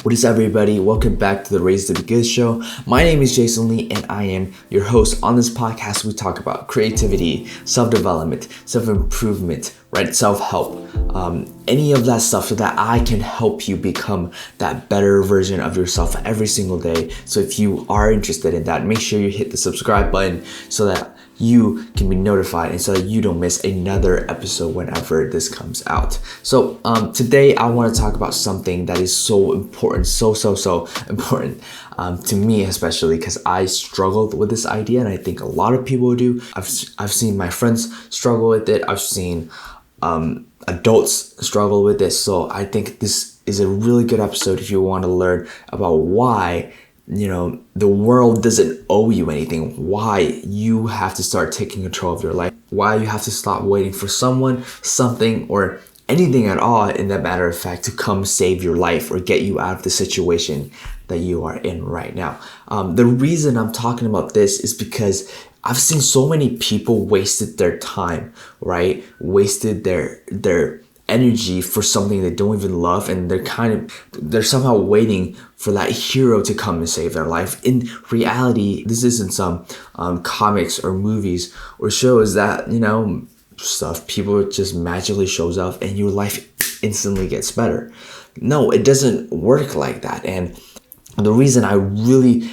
What is up, everybody? Welcome back to the Raise to Be Good show. My name is Jason Lee, and I am your host. On this podcast, we talk about creativity, self-development, self-improvement, right? Self-help, any of that stuff so that I can help you become that better version of yourself every single day. So if you are interested in that, make sure you hit the subscribe button so that you can be notified and so that you don't miss another episode whenever this comes out. So today I want to talk about something that is so important, so important to me, especially because I struggled with this idea, and I think a lot of people do. I've seen my friends struggle with it. I've seen adults struggle with this. So I think this is a really good episode if you want to learn about why the world doesn't owe you anything, why you have to start taking control of your life, why you have to stop waiting for someone, something, or anything at all, in that matter of fact, to come save your life or get you out of the situation that you are in right now. The reason I'm talking about this is because I've seen so many people wasted their time, right? Wasted their energy for something they don't even love, and they're somehow waiting for that hero to come and save their life. In reality, this isn't some comics or movies or shows that stuff people just magically shows up and your life instantly gets better. No, it doesn't work like that. And the reason I really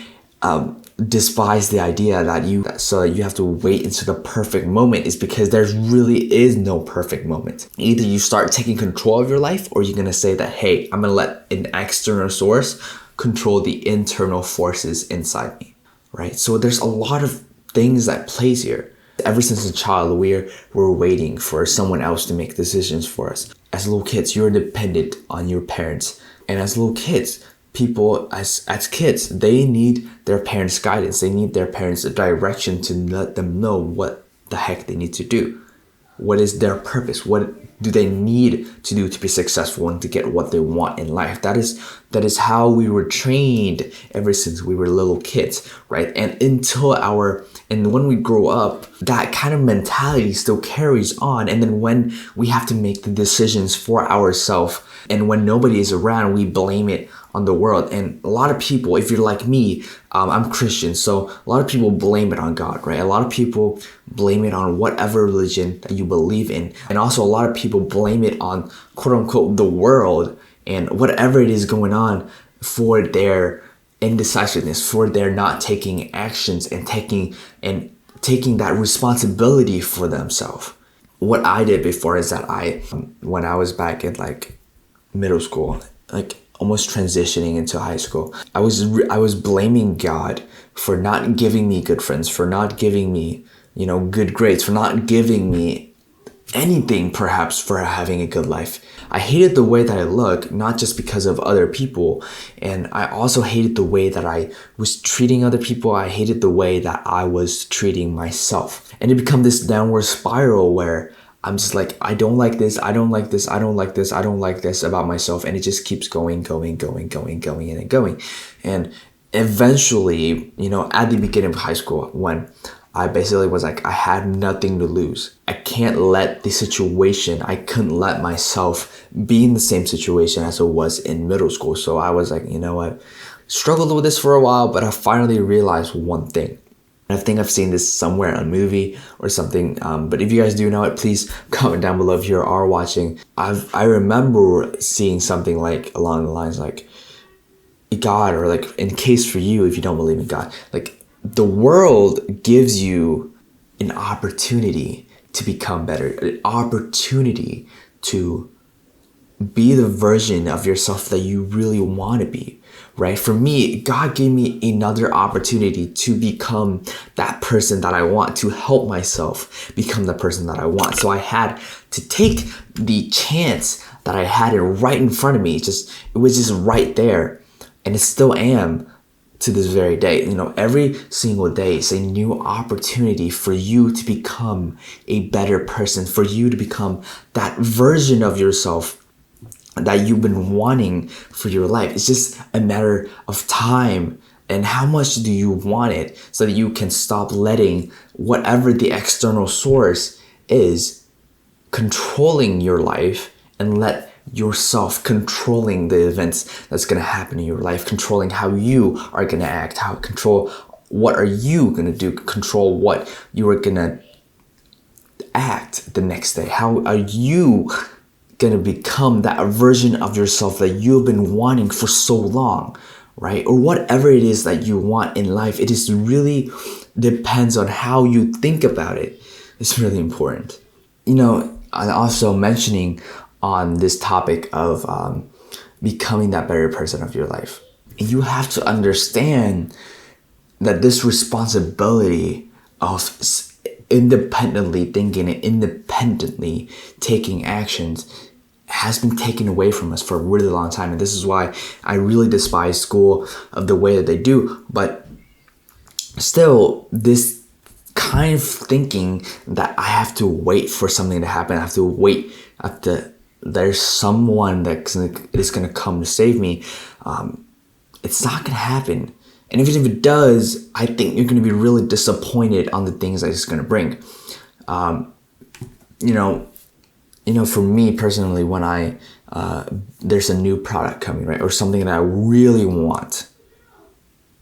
despise the idea that you have to wait until the perfect moment is because there really is no perfect moment. Either you start taking control of your life, or you're gonna say that, hey, I'm gonna let an external source control the internal forces inside me, right? So there's a lot of things that plays here. Ever since a child, we're waiting for someone else to make decisions for us. As little kids, you're dependent on your parents, and as little kids, people as kids, they need their parents' guidance. They need their parents' direction to let them know what the heck they need to do. What is their purpose? What do they need to do to be successful and to get what they want in life? That is how we were trained ever since we were little kids, right? And when we grow up, that kind of mentality still carries on. And then when we have to make the decisions for ourselves, and when nobody is around, we blame it on the world. And a lot of people, if you're like me, I'm Christian, so a lot of people blame it on God, right? A lot of people blame it on whatever religion that you believe in. And also a lot of people blame it on, quote unquote, the world and whatever it is going on for their indecisiveness, for their not taking actions and taking that responsibility for themselves. What I did before is that when I was back in middle school, almost transitioning into high school, I was blaming God for not giving me good friends, for not giving me good grades, for not giving me anything, perhaps, for having a good life. I hated the way that I look, not just because of other people, and I also hated the way that I was treating other people. I hated the way that I was treating myself, and it became this downward spiral where I'm just like, I don't like this, I don't like this, I don't like this, I don't like this about myself. And it just keeps going. And eventually, at the beginning of high school, when I basically was like, I had nothing to lose. I couldn't let myself be in the same situation as it was in middle school. So I was like, what? Struggled with this for a while, but I finally realized one thing. I think I've seen this somewhere in a movie or something, but if you guys do know it, please comment down below if you are watching. I remember seeing something along the lines God, or in case for you, if you don't believe in God, the world gives you an opportunity to become better, an opportunity to be the version of yourself that you really want to be, right? For me, God gave me another opportunity to become that person that I want, to help myself become the person that I want. So I had to take the chance that I had it right in front of me. It was just right there, and it still am to this very day. Every single day is a new opportunity for you to become a better person, for you to become that version of yourself that you've been wanting for your life. It's just a matter of time and how much do you want it, so that you can stop letting whatever the external source is controlling your life and let yourself controlling the events that's going to happen in your life, controlling how you are going to act, control what are you going to do, control what you are going to act the next day. How are you going to become that version of yourself that you've been wanting for so long, right? Or whatever it is that you want in life, it is really depends on how you think about it. It's really important. And also mentioning on this topic of becoming that better person of your life, you have to understand that this responsibility of independently thinking and independently taking actions has been taken away from us for a really long time. And this is why I really despise school of the way that they do. But still, this kind of thinking that I have to wait for something to happen, I have to wait there's someone that is going to come to save me, it's not going to happen. And even if it does, I think you're going to be really disappointed on the things that it's going to bring. For me personally, when there's a new product coming, right, or something that I really want,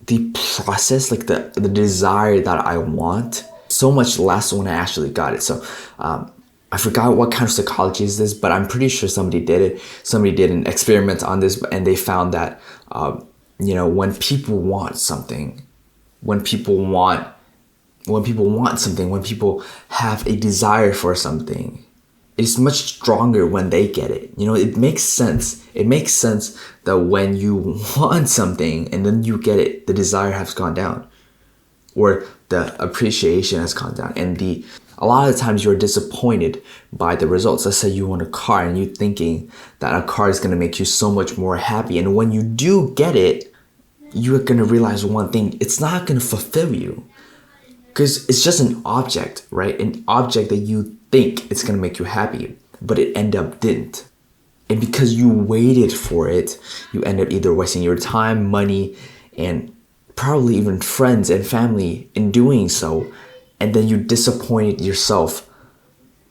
the process, like the desire that I want, so much less when I actually got it. So I forgot what kind of psychology is this, but I'm pretty sure somebody did it. Somebody did an experiment on this, and they found that when people want something, when people have a desire for something, it's much stronger when they get it. It makes sense. It makes sense that when you want something and then you get it, the desire has gone down, or the appreciation has gone down, and a lot of the times you're disappointed by the results. Let's say you want a car and you're thinking that a car is going to make you so much more happy, and when you do get it, you're going to realize one thing: it's not going to fulfill you, because it's just an object, right? An object that you think it's going to make you happy, but it end up didn't. And because you waited for it, you end up either wasting your time, money, and probably even friends and family in doing so. And then you disappointed yourself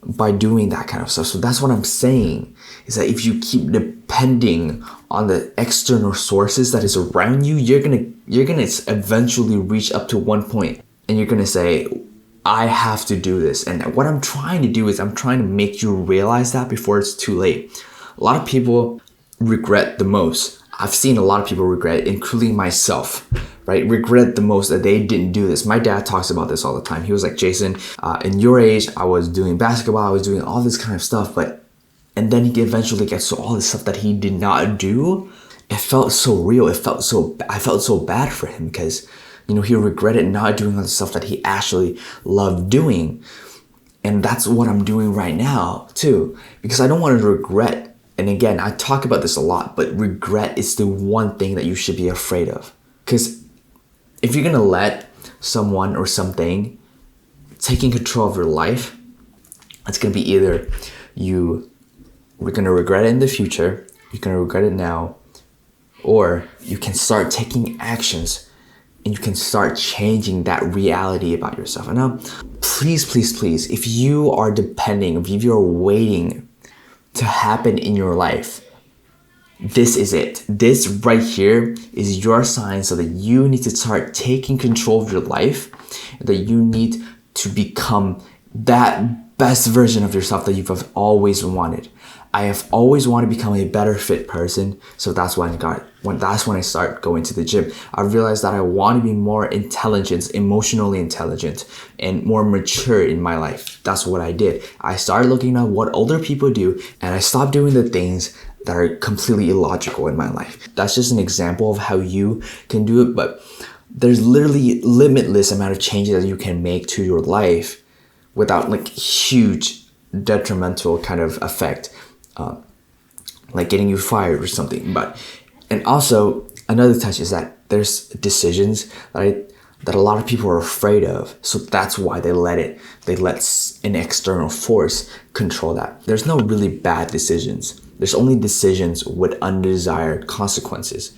by doing that kind of stuff. So that's what I'm saying, is that if you keep depending on the external sources that is around you, you're gonna eventually reach up to one point and you're gonna say, I have to do this. And what I'm trying to do is I'm trying to make you realize that before it's too late. A lot of people regret the most. I've seen a lot of people regret, including myself, right? Regret the most that they didn't do this. My dad talks about this all the time. He was like, Jason, in your age, I was doing basketball, I was doing all this kind of stuff, and then he eventually gets to all this stuff that he did not do. It felt so real. I felt so bad for him because, he regretted not doing all the stuff that he actually loved doing. And that's what I'm doing right now too, because I don't want to regret. And again, I talk about this a lot, but regret is the one thing that you should be afraid of. Because if you're going to let someone or something taking control of your life, it's going to be either we're going to regret it in the future, you're going to regret it now, or you can start taking actions and you can start changing that reality about yourself. And now, please, if you are depending, if you're waiting to happen in your life, this is it. This right here is your sign so that you need to start taking control of your life, that you need to become that best version of yourself that you've always wanted. I have always wanted to become a better fit person, so that's when I start going to the gym. I realized that I want to be more emotionally intelligent, and more mature in my life. That's what I did. I started looking at what older people do, and I stopped doing the things that are completely illogical in my life. That's just an example of how you can do it, but there's literally limitless amount of changes that you can make to your life without like huge detrimental kind of effect. Like getting you fired or something. And also another touch is that there's decisions that a lot of people are afraid of, so that's why they let an external force control that. There's no really bad decisions. There's only decisions with undesired consequences.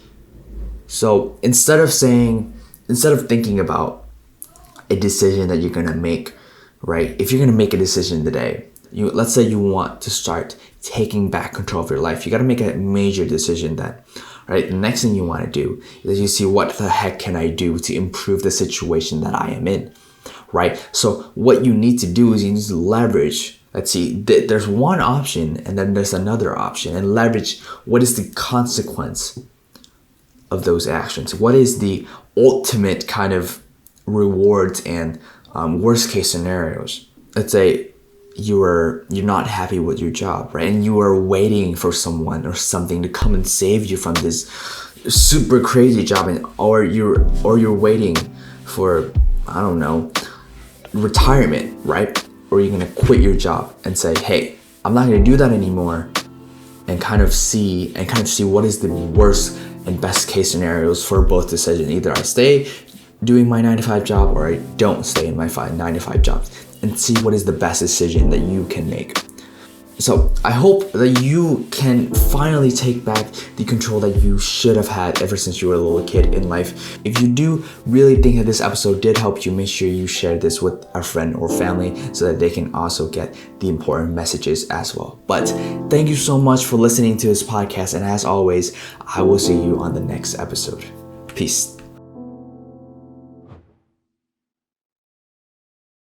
So instead of thinking about a decision that you're gonna make, right? If you're gonna make a decision today, let's say you want to start taking back control of your life. You got to make a major decision then, right? The next thing you want to do is you see, what the heck can I do to improve the situation that I am in, right? So what you need to do is you need to leverage. Let's see, there's one option and then there's another option, and leverage what is the consequence of those actions. What is the ultimate kind of rewards and worst case scenarios? Let's say you're not happy with your job, right? And you are waiting for someone or something to come and save you from this super crazy job, or you're waiting for, I don't know, retirement, right? Or you're gonna quit your job and say, hey, I'm not gonna do that anymore, and kind of see what is the worst and best case scenarios for both decisions. Either I stay doing my 9-to-5 job or I don't stay in my 9-to-5 job, and see what is the best decision that you can make. So I hope that you can finally take back the control that you should have had ever since you were a little kid in life. If you do really think that this episode did help you, make sure you share this with a friend or family so that they can also get the important messages as well. But thank you so much for listening to this podcast, and as always, I will see you on the next episode. Peace.